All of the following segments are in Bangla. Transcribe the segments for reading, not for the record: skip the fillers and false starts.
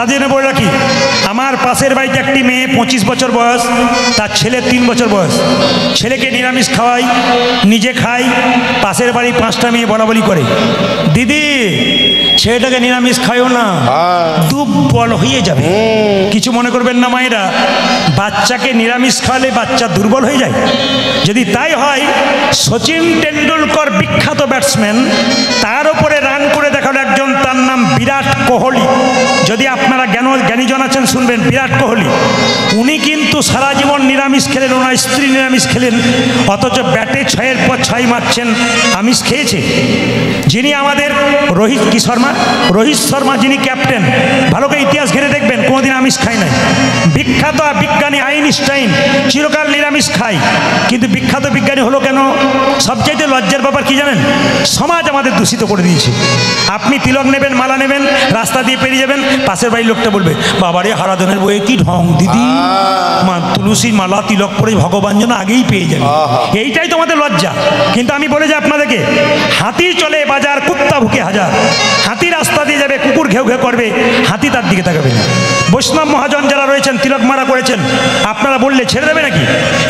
তাদের জন্য বলে রাখি, আমার পাশের বাড়িতে একটি মেয়ে 25 বছর বয়স, তার ছেলে 3 বছর বয়স। ছেলেকে নিরামিষ খাওয়াই, নিজে খাই, পাশের বাড়ি 5টা মেয়ে বলাবলি করে, দিদি ছেলেটাকে নিরামিষ খাইও না, দুর্বল হয়ে যাবে। কিছু মনে করবেন না মায়েরা, বাচ্চাকে নিরামিষ খাওয়ালে বাচ্চা দুর্বল হয়ে যায়? যদি তাই হয়, সচিন টেন্ডুলকর বিখ্যাত ব্যাটসম্যান, তার উপরে রান করে দেখালো একজন, তার নাম বিরাট কোহলি। যদি আপনারা জ্ঞানীজন আছেন শুনবেন, বিরাট কোহলি উনি কিন্তু সারা জীবন নিরামিষ খেলেন, ওনার স্ত্রী নিরামিষ খেলেন, অথচ ব্যাটে 6-এর পর 6 মারছেন, আমিষ খেয়েছে। যিনি আমাদের রোহিত শর্মা যিনি ক্যাপ্টেন, ভালো করে ইতিহাস ঘিরে দেখবেন, কোনোদিন আমিষ খায় নাই। বিখ্যাত বিজ্ঞানী আইনস্টাইন চিরকাল নিরামিষ খায়, কিন্তু বিখ্যাত বিজ্ঞানী হলো কেন? সবচাইতে লজ্জার ব্যাপার কি জানেন? সমাজ আমাদের দূষিত করে দিয়েছে। আপনি তিলক নেবেন, মালা নেবেন, রাস্তা দিয়ে পেরিয়ে যাবেন, পাশের বাড়ির লোকটা বলবে, বাবারে হারাধনের বইয়ে কি ঢং দিদি, তুলসীর মালা তিলক পরে ভগবান যেন আগেই পেয়ে যাবে। এইটাই তোমাদের লজ্জা। কিন্তু আমি বলে যাই আপনাদেরকে, হাতি চলে বাজার, কুত্তা ভুকে হাজার। হাতি রাস্তা দিয়ে যাবে, কুকুর ঘেউ ঘেউ করবে, হাতি তার দিকে তাকাবে না। বৈষ্ণব মহাজন যারা রয়েছেন, তিলক মারা করেছেন, আপনারা বললে ছেড়ে দেবে নাকি?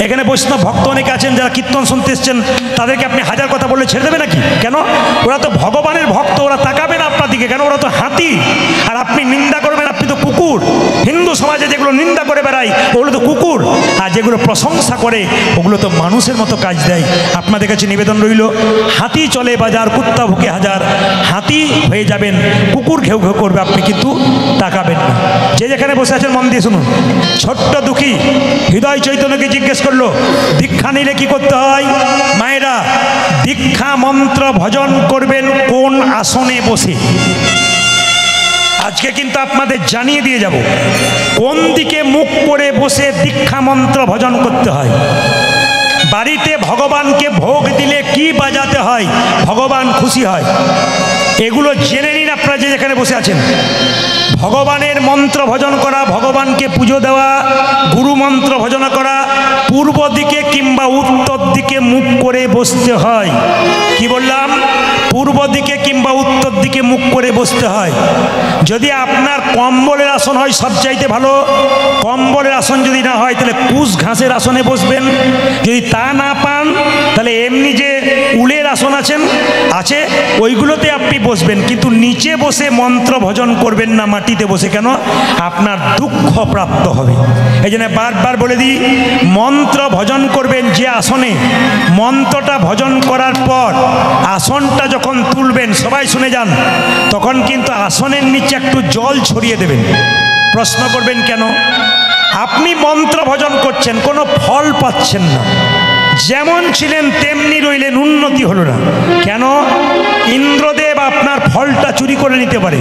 এখানে বৈষ্ণব ভক্ত অনেকে আছেন যারা কীর্তন শুনতে এসছেন, তাদেরকে আপনি হাজার কথা বললে ছেড়ে দেবে নাকি? কেন? ওরা তো ভগবানের ভক্ত, ওরা তাকাবে না আপনার দিকে। কেন? ওরা তো হাতি। আর আপনি নিন্দা করবেন, আপনি তো কুকুর। হিন্দু সমাজে যেগুলো নিন্দা করে বেড়ায় ওগুলো তো কুকুর, আর যেগুলো প্রশংসা করে ওগুলো তো মানুষের মতো কাজ দেয়। আপনাদের কাছে নিবেদন রইল, হাতি চলে বাজার, কুত্তা ভুকে হাজার। হাতি হয়ে যাবেন, কুকুর ঘেউ ঘেউ করবে, আপনি কিন্তু তাকাবেন না। যে যেখানে বসে আছেন মন দিয়ে শুনুন। ছোট্ট দুঃখী হৃদয় চৈতন্যকে জিজ্ঞেস করলো, দীক্ষা নিলে কি করতে হয়? মায়েরা, দীক্ষা মন্ত্র ভজন করবেন কোন আসনে বসে। আজকে কিন্তু আপনাদের জানিয়ে দিয়ে যাব কোন দিকে মুখ করে বসে দীক্ষা মন্ত্র ভজন করতে হয়। বাড়িতে ভগবানকে ভোগ দিলে কি বাজাতে হয় ভগবান খুশি হয়, এগুলো জেনে নিন আপনারা যে যেখানে বসে আছেন। ভগবানের মন্ত্র ভজন করা, ভগবানকে পুজো দেওয়া, গুরু মন্ত্র ভজন করা, পূর্ব দিকে কিংবা উত্তর দিকে মুখ করে বসতে হয়। কি বললাম? পূর্ব দিকে কিংবা উত্তর দিকে মুখ করে বসতে হয়। যদি আপনার কম্বলের আসন হয় সবচাইতে ভালো। কম্বলের আসন যদি না হয় তাহলে কুশ ঘাসের আসনে বসবেন। যদি তা না পান তাহলে এমনি যে উলের আসন আছে ওইগুলোতে আপনি বসবেন, কিন্তু নিচে বসে মন্ত্র ভজন করবেন না মাটিতে বসে। কেন? আপনার দুঃখ প্রাপ্ত হবে। এই জন্য বারবার বলে দিই, মন্ত্র ভজন করবেন যে আসনে, মন্ত্রটা ভজন করার পর আসনটা যখন তুলবেন, সবাই শুনে যান, তখন কিন্তু আসনের নিচে একটু জল ছড়িয়ে দেবেন। প্রশ্ন করবেন কেন? আপনি মন্ত্র ভজন করছেন, কোনো ফল পাচ্ছেন না, যেমন ছিলেন তেমনি রইলেন, উন্নতি হলো না। কেন? ইন্দ্রদেব আপনার ফলটা চুরি করে নিতে পারে।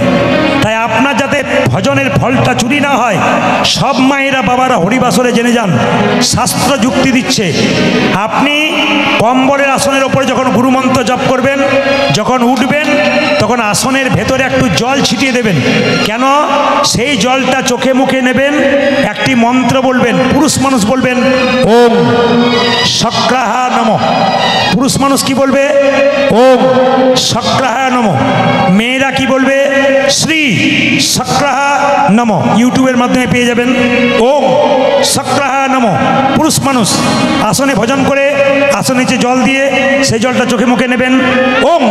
তাই আপনার যাতে ভজনের ফলটা চুরি না হয়, সব মায়েরা বাবারা হরিবাসরে জেনে যান, শাস্ত্র যুক্তি দিচ্ছে। আপনি কম্বলের আসনের ওপরে যখন গুরুমন্ত্র জপ করবেন, যখন উঠবেন তখন আসনের ভেতরে একটু জল ছিটিয়ে দেবেন। কেন? সেই জলটা চোখে মুখে নেবেন, একটি মন্ত্র বলবেন। পুরুষ মানুষ বলবেন ওম শক্রাহা নমঃ। পুরুষ মানুষ কি বলবে? ওম শক্রাহা নমঃ। মেয়েরা কি বলবে? শ্রী শক্রাহা নমঃ। ইউটিউবের মাধ্যমে পেয়ে যাবেন ওম শক্রাহা নমঃ। পুরুষ মানুষ আসনে ভজন করে আসনে নিচে জল দিয়ে সেই জলটা চোখে মুখে নেবেন, ওম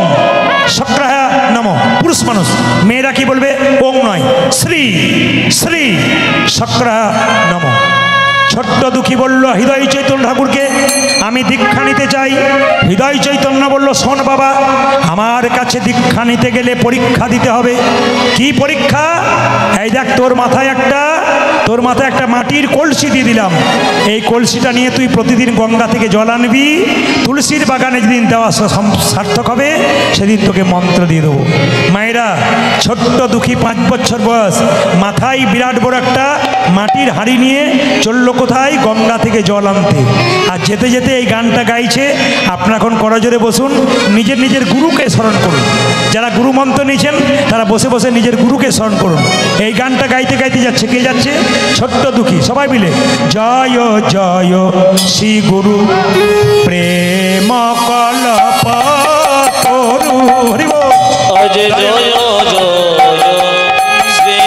শক্রাহা নমঃ। পুরুষ মানুষ। মেয়েরা কি বলবে? ওম নয়, শ্রী শ্রী শক্রাহা নমঃ। ছোট্ট দুঃখী বলল হৃদয় চৈতন্য ঠাকুরকে, আমি দীক্ষা নিতে চাই। হৃদয় চৈতন্য বলল, শোন বাবা, আমার কাছে দীক্ষা নিতে গেলে পরীক্ষা দিতে হবে। কি পরীক্ষা? এই দেখ, তোর মাথায় একটা মাটির কলসি দিয়ে দিলাম। এই কলসিটা নিয়ে তুই প্রতিদিন গঙ্গা থেকে জল আনবি। তুলসীর বাগানে যেদিন দেওয়া সার্থক হবে সেদিন তোকে মন্ত্র দিয়ে দেবো। মায়েরা, ছোট্ট দুঃখী 5 বছর বয়স, মাথায় বিরাট বড় একটা মাটির হাঁড়ি নিয়ে চলল কোথায়? গঙ্গা থেকে জল আনতে। আর যেতে যেতে এই গানটা গাইছে। আপনারা এখন করজোরে বসুন, নিজের নিজের গুরুকে স্মরণ করুন। যারা গুরু মন্ত্র নিয়েছেন তারা বসে বসে নিজের গুরুকে স্মরণ করুন। এই গানটা গাইতে গাইতে যাচ্ছে। কে যাচ্ছে? ছোট্ট দুঃখী। সবাই মিলে জয় জয় শ্রী গুরু প্রেম কল্প তরু। হরি বল। জয় জয় শ্রী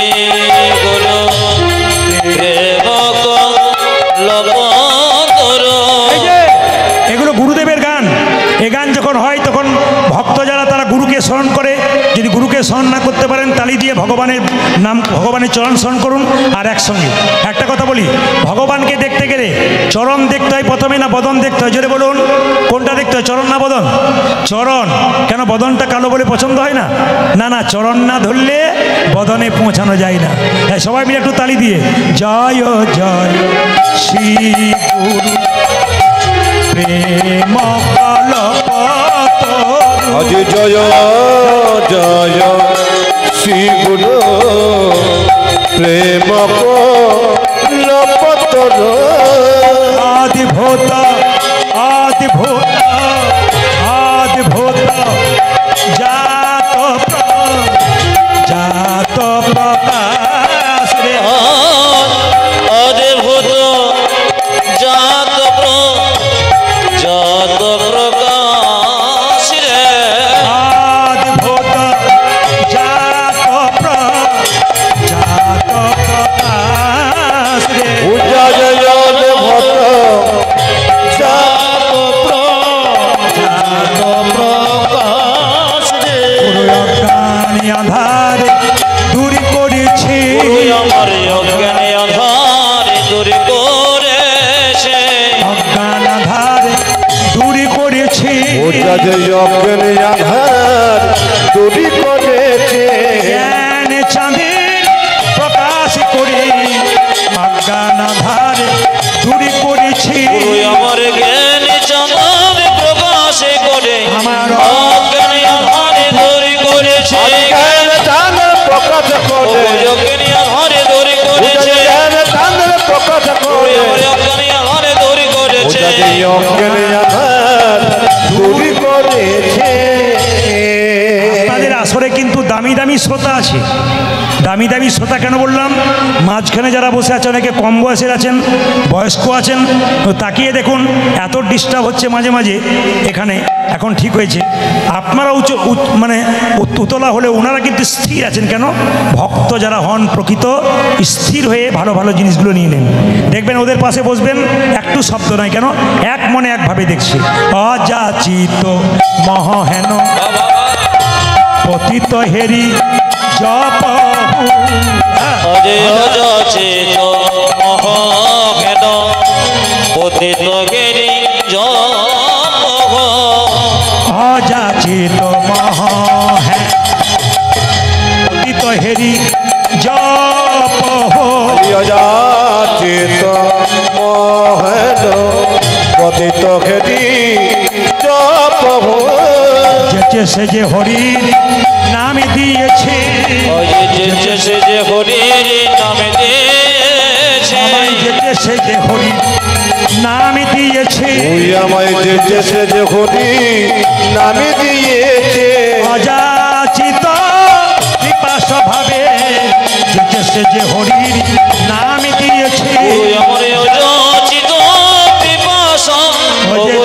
ভগবানের নাম, ভগবানের চরণ স্মরণ করুন। আর একসঙ্গে একটা কথা বলি, ভগবানকে দেখতে গেলে চরণ দেখতে হয় প্রথমে না বদন দেখতে হয়? জোরে বলুন, কোনটা দেখতে হয়, চরণ না বদন? চরণ। কেন বদনটা কালো বলে পছন্দ হয় না? না না, চরণ না ধরলে বদনে পৌঁছানো যায় না। হ্যাঁ, সবাই মিলে একটু তালি দিয়ে জয় জয় শ্রী গুরু প্রেম কল্পতরু। আজ জয় জয় শ্রী গুরু প্রেম কল্পতরু। আদিভূত আদিভূত আদিভূত জাত জাত প্রকাশ রে। আদিভূত জাত জাত প্রকাশ রে। আদিভূত জাত জাত প্রকাশ রে। জয় জয় ভট জাত প্রকাশ রে। অজ্ঞানী আধার দূর করেছে, আমার অজ্ঞানে আধার দূর করেছে। অজ্ঞান আধার দূর করেছে, অজ্ঞানী আধার দূরী করেছে। জ্ঞান চাঁদের প্রকাশ করে অজ্ঞান আধার দূর করেছে। আমার জ্ঞান চাঁদ প্রকাশ করে আমার অজ্ঞানে আধার দূর করেছে। জ্ঞান চাঁদের প্রকাশ করে অজ্ঞানী আধার দূর করেছে। জ্ঞান চাঁদের প্রকাশ করে অজ্ঞানী আধার দূর করেছে। অজ্ঞানী আধার দূরী করেছে। আপনাদের আসরে কিন্তু দামি দামি শ্রোতা আছে। দামি দামি শ্রোতা কেন বললাম? মাঝখানে যারা বসে আছে অনেকে কম বয়সের আছেন, বয়স্ক আছেন। তো তাকিয়ে দেখুন, এত ডিস্টার্ব হচ্ছে মাঝে মাঝে এখানে। এখন ঠিক হয়েছে, আপনারা মানে উতলা হলে ওনারা কিন্তু স্থির আছেন। কেন? ভক্ত যারা হন প্রকৃত স্থির হয়ে ভালো ভালো জিনিসগুলো নিয়ে নেন। দেখবেন ওদের পাশে বসবেন, একটু শব্দ নাই। কেন? এক মনে একভাবে দেখছে। অযাচিত মহেন পতিত হেরি জপ অজয় অযাচিত মহেন পতিত গিরি জপ। অযাচিত মহেন পতিত হেরি জপ অযাচিত মহেন পতিত খেদি জপ। যেচে সে যে হরির নাম দিয়েছে, যেচে সে যে হরির নাম দিয়েছে। আমায় যেচে সে যে হরির নাম দিয়েছে। ওই আমায় যেচে সে যে হরি নামে দিয়েছে। অযাচিত কৃপা স্বভাবে যেচে সে যে হরির নাম দিয়েছে। আমার অযাচিত পিপাসা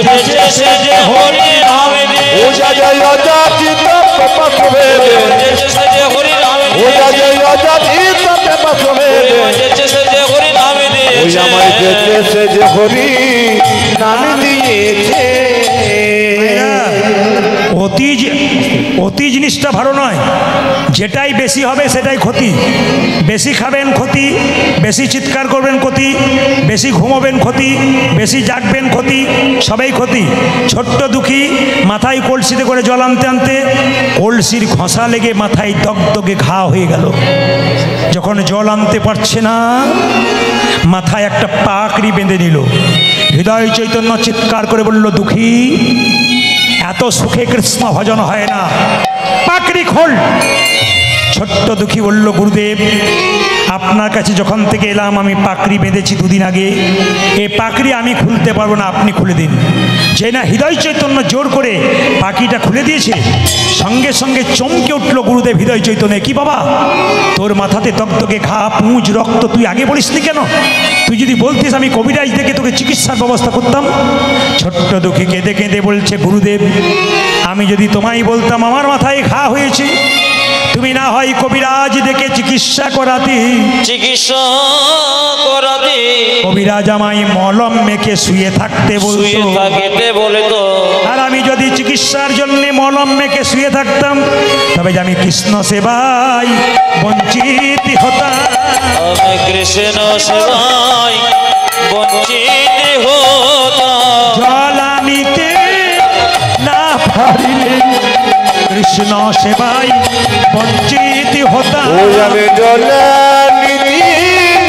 যেচে সে যে হরির নাম দিয়েছে। অযাচিত প্রপাস ভেবে যেচে সে যে হরির নাম দিয়েছে। অযাচিত প্রপাস ভেবে যেচে সে যে হরির নাম ওই দিয়েছে। আমায় যেচে সে যে হরি নামে দিয়েছে। অতি জিনিসটা ভালো নয়। যেটাই বেশি হবে সেটাই ক্ষতি। বেশি খাবেন ক্ষতি, বেশি চিৎকার করবেন ক্ষতি, বেশি ঘুমোবেন ক্ষতি, বেশি জাগবেন ক্ষতি, সবাই ক্ষতি। ছোট্ট দুঃখী মাথায় কলসিতে করে জল আনতে আনতে কলসির ঘষা লেগে মাথায় দগদগে ঘা হয়ে গেল। যখন জল আনতে পারছে না, মাথায় একটা পাকড়ি বেঁধে নিল। হৃদয় চৈতন্য চিৎকার করে বলল, দুঃখী, এত সুখে কৃষ্ণ ভজন হয় না, পাকড়ি খোল। ছোট্ট দুঃখী বলল, গুরুদেব, আপনার কাছে যখন থেকে এলাম আমি পাকড়ি বেঁধেছি দুদিন আগে, এ পাকড়ি আমি খুলতে পারবো না, আপনি খুলে দিন। যে না হৃদয় চৈতন্য জোর করে পাখিটা খুলে দিয়েছে, সঙ্গে সঙ্গে চমকে উঠল গুরুদেব হৃদয় চৈতন্য। কি বাবা, তোর মাথাতে তক্তকে ঘা, পুঁজ, রক্ত, তুই আগে বলিসনি কেন? তুই যদি বলতিস আমি কবিরাজ থেকে তোকে চিকিৎসার ব্যবস্থা করতাম। ছোট্ট দুঃখী কেঁদে কেঁদে বলছে, গুরুদেব, আমি যদি তোমায় বলতাম আমার মাথায় ঘা হয়েছে, তুমি না হয় কবিরাজ দেখে চিকিৎসা করাতে। চিকিৎসা করাতে কবিরাজ আমায় মলম মেখে শুয়ে থাকতে শুয়ে বলতো, থাকিতে বলে তো। আর আমি যদি চিকিৎসার জন্য মলম মেখে শুয়ে থাকতাম তবে যে আমি কৃষ্ণ সেবায় বঞ্চিত হতাম। আমি কৃষ্ণ সেবায় বঞ্চিত হতাম। জল আনিতে না পারিলে কৃষ্ণ সেবায় বঞ্চিত হতাম। ওই আমি জলে নিতে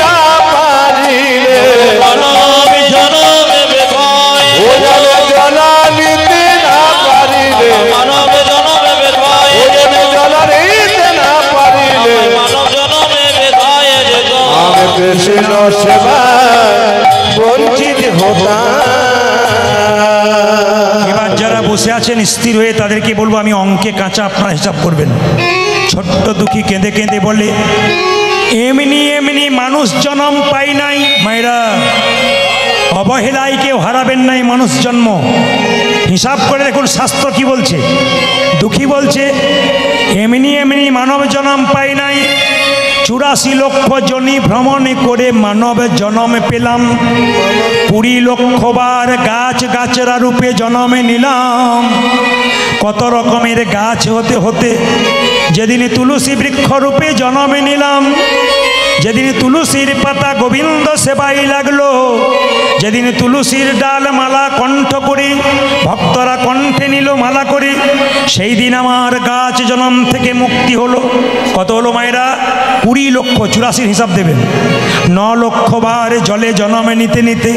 না পারিলে, মানব জনমে বেপায়। ওই আমি জলা নিতে না পারিলে, মানব জনমে বেপায়। ওই আমি জলা নিতে না পারিলে, মানব জনমে বেপায় যেত। আমি কৃষ্ণ সেবায় বঞ্চিত হতাম। এবার যারা বসে আছেন স্থির হয়ে তাদেরকে বলবো আমি অঙ্কে কাঁচা, আপনারা হিসাব করবেন। ছোট্ট দুঃখী কেঁদে কেঁদে বলে এমনি এমনি মানুষ জন্ম পাই নাই মায়েরা, অবহেলায় কেউ হারাবেন নাই মানুষ জন্ম। হিসাব করে দেখুন শাস্ত্র কি বলছে। দুঃখী বলছে এমনি এমনি মানব জন্ম পাই নাই, 84 লক্ষ জনি ভ্রমণ করে মানব জন্ম পেলাম। 20 লক্ষবার গাছ গাছরা রূপে জন্মে নিলাম। কত রকমের গাছ হতে হতে যেদিন তুলসী বৃক্ষ রূপে জন্মে নিলাম। যেদিন তুলসীর পাতা গোবিন্দ সেবাই লাগলো, যেদিন তুলসীর ডাল মালা কণ্ঠ করে ভক্তরা কণ্ঠে নিল মালা করে, সেই দিন আমার গাছ জন্ম থেকে মুক্তি হলো। কত হলো মায়েরা? 20 লক্ষ। 84 হিসাব দেবেন। 9 লক্ষবার জলে জন্মে নিতে নিতে,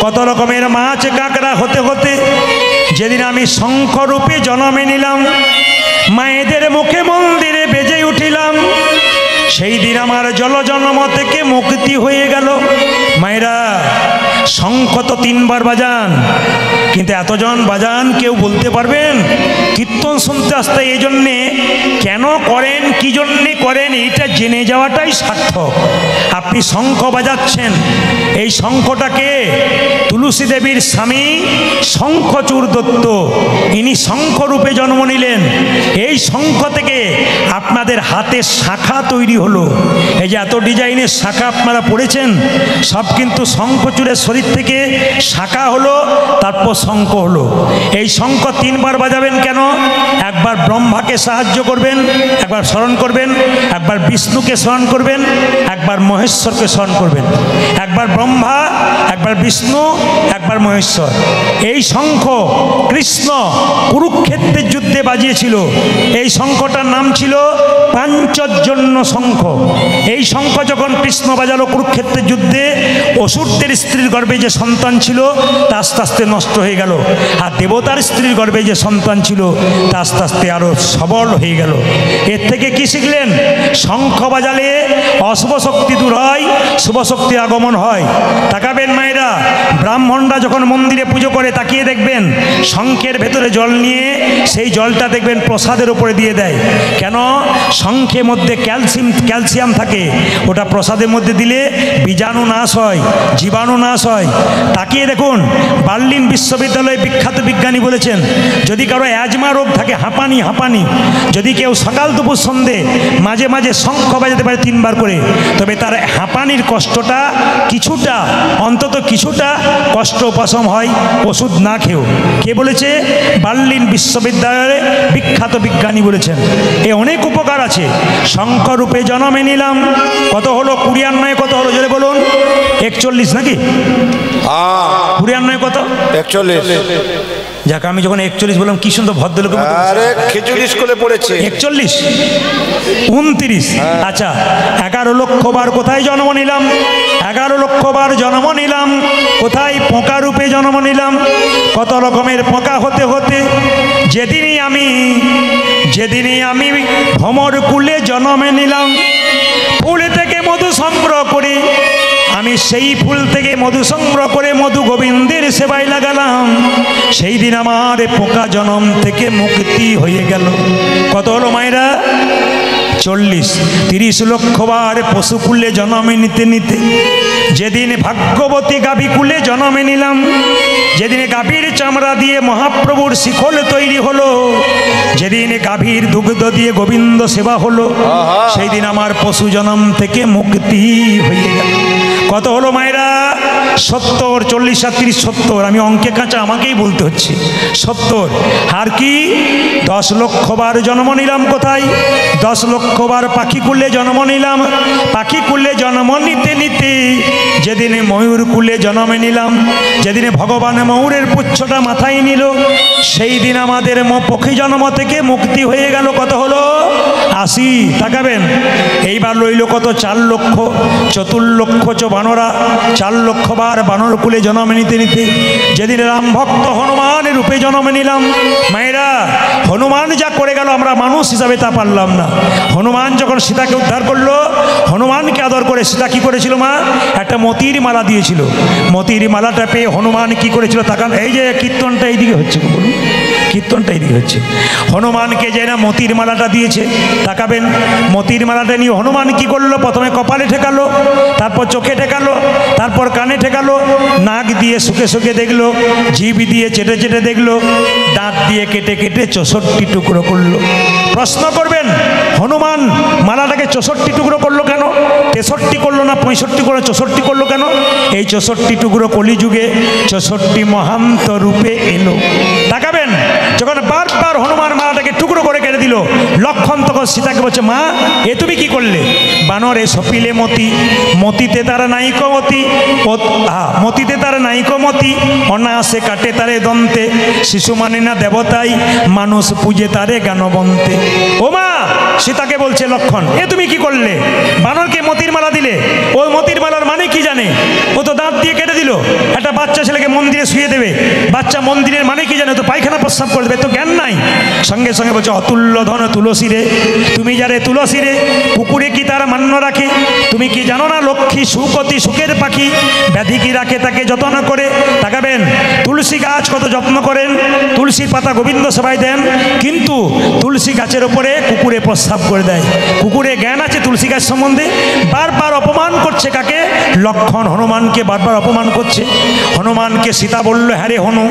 কত রকমের মাছ কাঁকড়া হতে হতে যেদিন আমি শঙ্খরূপে জন্মে নিলাম, মায়েদের মুখে মন্দিরে বেজে উঠিলাম, সেই দিন আমার জলজন্ম থেকে মুক্তি হয়ে গেল। মায়েরা শঙ্খ তো 3 বার বাজান, কিন্তু এতজন বাজান কেউ বলতে পারবেন? কীর্তন শুনতে আসতে এই জন্যে কেন করেন, কি জন্যে করেন, এইটা জেনে যাওয়াটাই সার্থক। আপনি শঙ্খ বাজাচ্ছেন, এই শঙ্খটাকে তুলসী দেবীর স্বামী শঙ্খচূড় দত্ত, ইনি শঙ্খরূপে জন্ম নিলেন। এই শঙ্খ থেকে আপনাদের হাতের শাখা তৈরি হলো। এই যে এত ডিজাইনের শাখা আপনারা পড়েছেন, সব কিন্তু শঙ্খচূড়ের শরীর থেকে শাখা হলো, তারপর শঙ্খ হলো। এই শঙ্খ 3 বার বাজাবেন কেন? একবার ব্রহ্মাকে সাহায্য করবেন, একবার স্মরণ করবেন, একবার বিষ্ণুকে স্মরণ করবেন, একবার মহেশ্বরকে স্মরণ করবেন। একবার ব্রহ্মা, একবার বিষ্ণু, একবার মহেশ্বর। এই শঙ্খ কৃষ্ণ কুরুক্ষেত্রের যুদ্ধে বাজিয়েছিল। এই শঙ্খটার নাম ছিল পাঞ্চজন্য শঙ্খ। এই শঙ্খ যখন কৃষ্ণ বাজালো কুরুক্ষেত্রের যুদ্ধে, অসুরদের স্ত্রীর গর্ভে যে সন্তান ছিল তা আস্তে আস্তে নষ্ট হয়ে গেল, আর দেবতার স্ত্রীর গর্ভে যে সন্তান ছিল তা আস্তে আস্তে আরো সবল হয়ে গেল। এর থেকে কি শিখলেন? শঙ্খ বাজালে অশুভ শক্তি দূর হয়, শুভ শক্তির আগমন হয়। তাকাবেন মায়েরা, ব্রাহ্মণরা যখন মন্দিরে পুজো করে তাকিয়ে দেখবেন শঙ্খের ভেতরে জল নিয়ে সেই জলটা দেখবেন প্রসাদের উপরে দিয়ে দেয়। কেন? শঙ্খের মধ্যে ক্যালসিয়াম থাকে, ওটা প্রসাদের মধ্যে দিলে বীজাণু নাশ হয়, জীবাণু নাশ হয়। তাকিয়ে দেখুন, বার্লিন বিশ্ববিদ্যালয়ে বিখ্যাত বিজ্ঞানী বলেছেন যদি কারো অ্যাজমা রোগ থাকে, হাঁপানি, যদি কেউ সকাল দুপুর সন্ধে মাঝে মাঝে শঙ্খ বাজাতে পারে 3 বার করে, তবে তার হাঁপানির কষ্টটা কিছুটা, অন্তত কিছুটা কষ্ট উপশম হয় ওষুধ না খেয়েও। কে বলেছে? বার্লিন বিশ্ববিদ্যালয়ে বিখ্যাত বিজ্ঞানী বলেছেন। এ অনেক উপকার আছে। শঙ্খ রূপে জন্মে নিলাম। কত হলো? 94 কত হলো জোরে বলুন? 41 নাকি? 94 কত? 41। যাক, আমি যখন 41 বললাম কি সুন্দর ভদ্রলোকের মতো। আরে খিচুড়ি স্কুলে পড়েছে। 41, 29। আচ্ছা, 11 লক্ষবার কোথায় জন্ম নিলাম? 11 লক্ষবার জন্ম নিলাম কোথায়? পোকা রূপে জন্ম নিলাম। কত রকমের পোকা হতে হতে যেদিনই আমি ভ্রমর কুলে জন্মে নিলাম, ফুল থেকে মধু সংগ্রহ করি, আমি সেই ফুল থেকে মধু সংগ্রহ করে মধু গোবিন্দের সেবায় লাগালাম, সেই দিন আমার পোকা জন্ম থেকে মুক্তি হয়ে গেল। কত হলো মায়েরা? 40-30 লক্ষ বার পশুকুলে জন্মে নিতে নিতে যেদিন ভাগ্যবতী গাভী কুলে জন্মে নিলাম, যেদিন গাভীর চামড়া দিয়ে মহাপ্রভুর শিখল তৈরি হলো, যেদিন গাভীর দুগ্ধ দিয়ে গোবিন্দ সেবা হলো, সেই দিন আমার পশু জন্ম থেকে মুক্তি হয়ে গেল। কত হলো মায়েরা? 70। 40 আর 30 70। আমি অঙ্কে কাঁচা, আমাকেই বলতে হচ্ছে 70। আর কি 10 লক্ষ বার জন্ম নিলাম কোথায়? 10 লক্ষ বার পাখি কুলে জন্ম নিলাম। পাখি কুলে জন্ম নিতে নিতে যেদিন ময়ূর কুলে জন্মে নিলাম, যেদিনে ভগবান ময়ূরের পুচ্ছটা মাথায় নিল, সেই দিন আমাদের পক্ষী জন্ম থেকে মুক্তি হয়ে গেল। কত হলো? 80। তাকাবেন, এইবার লইল কত? 4 লক্ষ। 4 লক্ষ বানরা, 4 লক্ষ বার বানর কুলে জন্ম নিতে নিতে যেদিন রাম ভক্ত হনুমানের রূপে জন্ম নিলাম। মায়েরা, হনুমান যা করে গেল আমরা মানুষ হিসাবে তা পারলাম না। হনুমান যখন সীতাকে উদ্ধার করলো, হনুমানকে আদর করে সীতা কি করেছিল মা? একটা মতির মালা দিয়েছিল। মতির মালাটা পেয়ে হনুমান কি করেছিল? তাকান, এই যে কীর্তনটা এইদিকে হচ্ছে, বলুন কীর্তনটা এইদিকে হচ্ছে। হনুমানকে যে না মতির মালাটা দিয়েছে, তাকাবেন, মতির মালাটা নিয়ে হনুমান কি করলো? প্রথমে কপালে ঠেকালো, তারপর চোখে ঠেকালো, তারপর কানে ঠেকালো, নাক দিয়ে শুকে শুকে দেখলো, জিভ দিয়ে চেটে চেটে দেখলো, দাঁত দিয়ে কেটে কেটে 64 টুকরো করলো। প্রশ্ন করবেন, হনুমান মালাটাকে 64 টুকরো করলো কেন? 63 করলো না 65 করলো, 64 করলো কেন? এই 64 টুকরো কলিযুগে 64 মহান্ত রূপে এলো। তাকাবেন, যখন বারবার হনুমান মালাটাকে টুকরো করে কেটে দিল, লক্ষণ তখন সীতাকে বলছে, মা এ তুমি কি করলে? বানরে সপিলে মতি, মতিতে তারা নাইক মতি, মতিতে তারা নাইক মতি, অনায়াসে কাটে তারে দন্তে, শিশু মানে না দেবতাই, মানুষ পূজে তারে জ্ঞানবন্তে। ও মা, সীতাকে বলছে লক্ষণ, এ তুমি কি করলে? বানরকে মতির মালা দিলে। ওই মতির মালার মানে কি জানে? ও তো দাঁত দিয়ে কেটে দিল। একটা বাচ্চা ছেলেকে মন্দিরে শুয়ে দেবে, বাচ্চা মন্দিরের মানে কি জানে? তো পায়খানা প্রস্রাব করে দেবে, তো জ্ঞান নাই। সঙ্গে সঙ্গে বলছে, অতুল্য ধন তুলসী রে, তুমি যারে তুলসী রে, কুকুরে কি তারা মান্য রাখে? তুমি কি জানো না লক্ষ্মী সুকতি সুখের পাখি, ব্যাধি কি রাখে তাকে যত্ন করে। তাকাবেন, তুলসী গাছ কত যত্ন করেন, তুলসীর পাতা গোবিন্দ সবাই দেন, কিন্তু তুলসী গাছের ওপরে কুকুরে প্রস্রাব করে দেয়। কুকুরে জ্ঞান আছে তুলসী গাছ সম্বন্ধে? বারবার অপমান করছে কাকে? লক্ষণ হনুমানকে বারবার অপমান করছে। হনুমানকে সীতা বলল, হ্যাঁ রে হনু,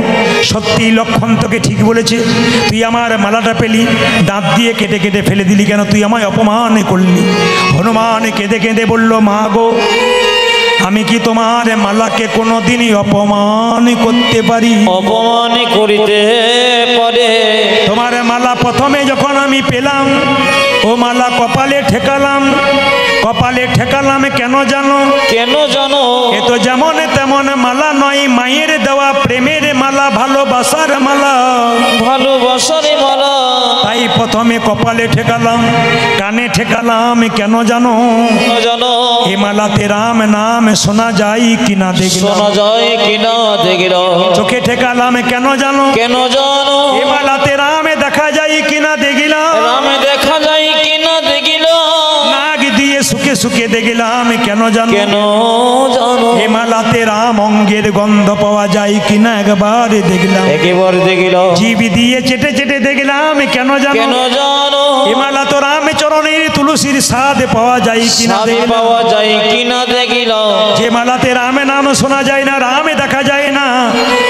সত্যি লক্ষণ তোকে ঠিক বলেছে, তুই আমার মালাটা পেলি, দাঁত দিয়ে কেটে কেটে ফেলে দিলি কেন? তুই আমায় অপমান করলি। হনুমান কেঁদে কেঁদে বলল, মা গো, আমি কি তোমার মালাকে কোনোদিনই অপমান করতে পারি? অপমান করিতে পারে। তোমার মালা প্রথমে যখন আমি পেলাম, ও মালা কপালে ঠেকালাম। কপালে ঠেকালাম কেন জানো? কেন জানো? এ তো যেমন তেমন মালা নয়, মায়ের দেওয়া প্রেমের মালা, ভালোবাসার মালা, ভালোবাসার মালা। তাই প্রথমে কপালে ঠেকালাম। কানে ঠেকালাম কেন জানো? জানো? এ মালাতে রাম নাম শোনা যায় কিনা দেখলাম। শোনা যায় কিনা দেখলাম। চোখে ঠেকালাম কেন জানো? কেন জানো? এ মালাতে রাম দেখা যায় কিনা দেখলাম। রাম দেখা যায় কিনা দেখলাম। নাক দিয়ে শুকে শুকে দেখলাম কেন জানো? কেন জানো? এ মালাতে রাম অঙ্গের গন্ধ পাওয়া যায় কিনা একবার দেখলাম। একেবারে দেখলাম। জিভ দিয়ে চেটে চেটে দেখলাম কেন জানো? কেন জানো? এ মালা তো রাম চরণের তুলসীর স্বাদ পাওয়া যায় কিনা স্বাদ দেখলাম। পাওয়া যায় কিনা দেখলাম। যে মালাতে রামে নাম শোনা যায় না, রামে দেখা যায় না,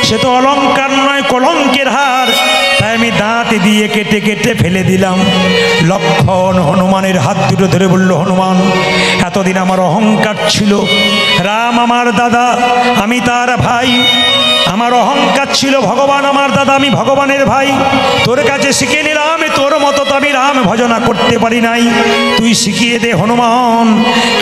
সে তো অলংকার নয়, কলঙ্কের হার। তাই আমি দাঁত দিয়ে কেটে কেটে ফেলে দিলাম। লক্ষণ হনুমানের হাত দুটো ধরে বলল, হনুমান, এতদিন আমার অহংকার ছিল, রাম আমার দাদা, আমি তার ভাই। আমার অহংকার ছিল, ভগবান আমার দাদা, আমি ভগবানের ভাই। তোর কাছে শিখে নিলাম, তোর মতো তো আমি রাম ভজনা করতে পারি নাই। তুই শিখিয়ে দে হনুমান,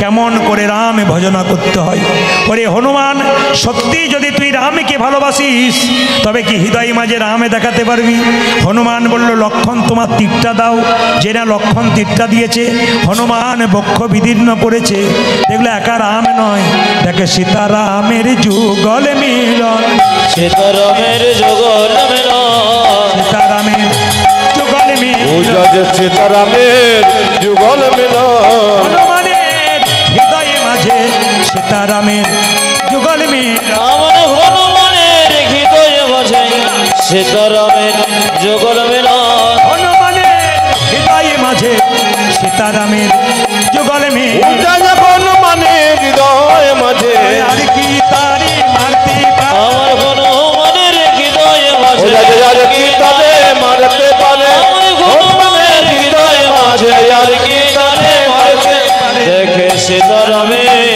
কেমন করে রাম ভজনা করতে হয়। ওরে হনুমান, সত্যি যদি তুই রামকে ভালোবাসিস, তবে কি হৃদয় মাঝে রামে দেখাতে পারবি? হনুমান বলল, লক্ষণ তোমার তীরটা দাও। যে না লক্ষণ তীরটা দিয়েছে, হনুমান বক্ষ বিদীর্ণ করেছে। দেখলো একা রাম নয়, দেখে সীতারামের যুগল মিলন। সীতারামের যুগল মিলন। সীতারামের যুগল মিলন। সীতারামের যুগল মিলন। হনুমানের হৃদয়ে মাঝে সীতারামের যুগল মিলন। আমার হনুমানের হৃদয়ে মাঝে সীতারামের যুগল মিলন। হনুমানের হৃদয়ে মাঝে সীতা সীতারামের যুগল মে উঠা যখন মানে হৃদয় মাঝে আর কি তারে মারতে পারে আমার হনুমানের হৃদয়ে বাজে আর কি তারে মারতে পারে আমার হনুমানের হৃদয়ে বাজে আর কি তারে মারতে পারে দেখে সীতারামের